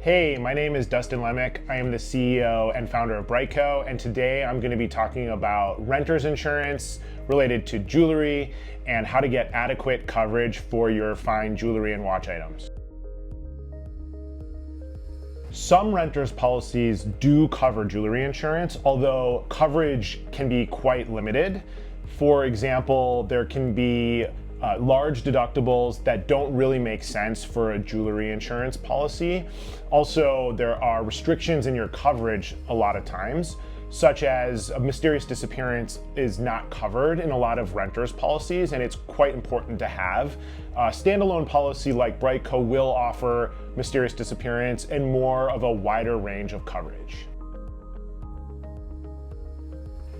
Hey, my name is Dustin Lemick. I am the CEO and founder of BriteCo, and today I'm going to be talking about renter's insurance related to jewelry and how to get adequate coverage for your fine jewelry and watch items. Some renters policies do cover jewelry insurance, although coverage can be quite limited. For example, there can be large deductibles that don't really make sense for a jewelry insurance policy. Also, there are restrictions in your coverage a lot of times, such as a mysterious disappearance is not covered in a lot of renters policies, and it's quite important to have. A standalone policy like BriteCo will offer mysterious disappearance and more of a wider range of coverage.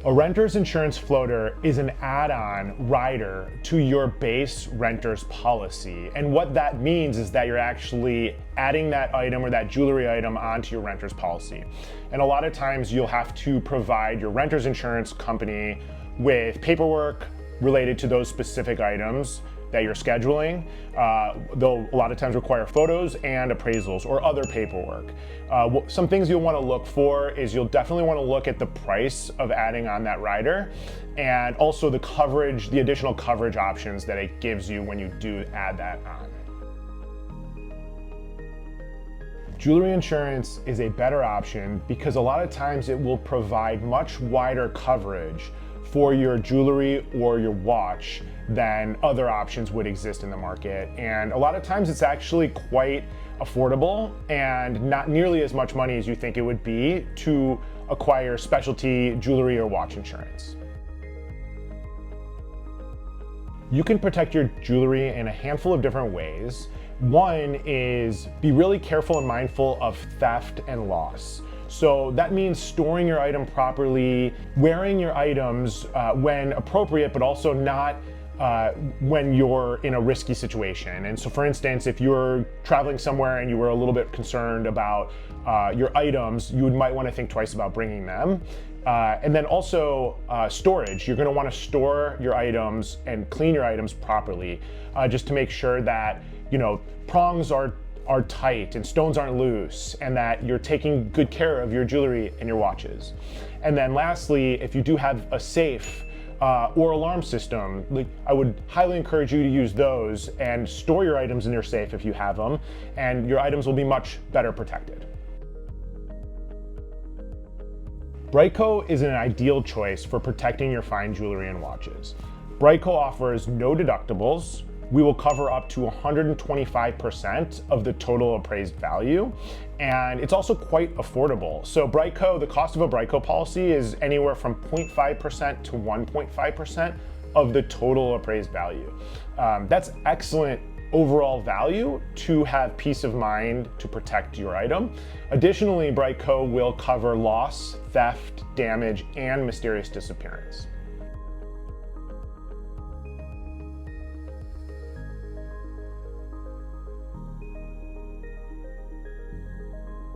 A renter's insurance floater is an add-on rider to your base renter's policy. And what that means is that you're actually adding that item or that jewelry item onto your renter's policy. And a lot of times you'll have to provide your renter's insurance company with paperwork related to those specific items that you're scheduling. They'll a lot of times require photos and appraisals or other paperwork. Some things you'll want to look for is you'll definitely want to look at the price of adding on that rider and also the coverage, the additional coverage options that it gives you when you do add that on. Jewelry insurance is a better option because a lot of times it will provide much wider coverage for your jewelry or your watch than other options would exist in the market. And a lot of times it's actually quite affordable and not nearly as much money as you think it would be to acquire specialty jewelry or watch insurance. You can protect your jewelry in a handful of different ways. One is be really careful and mindful of theft and loss. So that means storing your item properly, wearing your items when appropriate, but also not when you're in a risky situation. And so for instance, if you're traveling somewhere and you were a little bit concerned about your items, you might want to think twice about bringing them. And then also storage. You're going to want to store your items and clean your items properly, just to make sure that, you know, prongs are tight and stones aren't loose, and that you're taking good care of your jewelry and your watches. And then lastly, if you do have a safe or alarm system, I would highly encourage you to use those and store your items in your safe if you have them, and your items will be much better protected. BriteCo is an ideal choice for protecting your fine jewelry and watches. BriteCo offers no deductibles. We will cover up to 125% of the total appraised value, and it's also quite affordable. So BriteCo, the cost of a BriteCo policy is anywhere from 0.5% to 1.5% of the total appraised value. That's excellent overall value to have peace of mind to protect your item. Additionally, BriteCo will cover loss, theft, damage, and mysterious disappearance.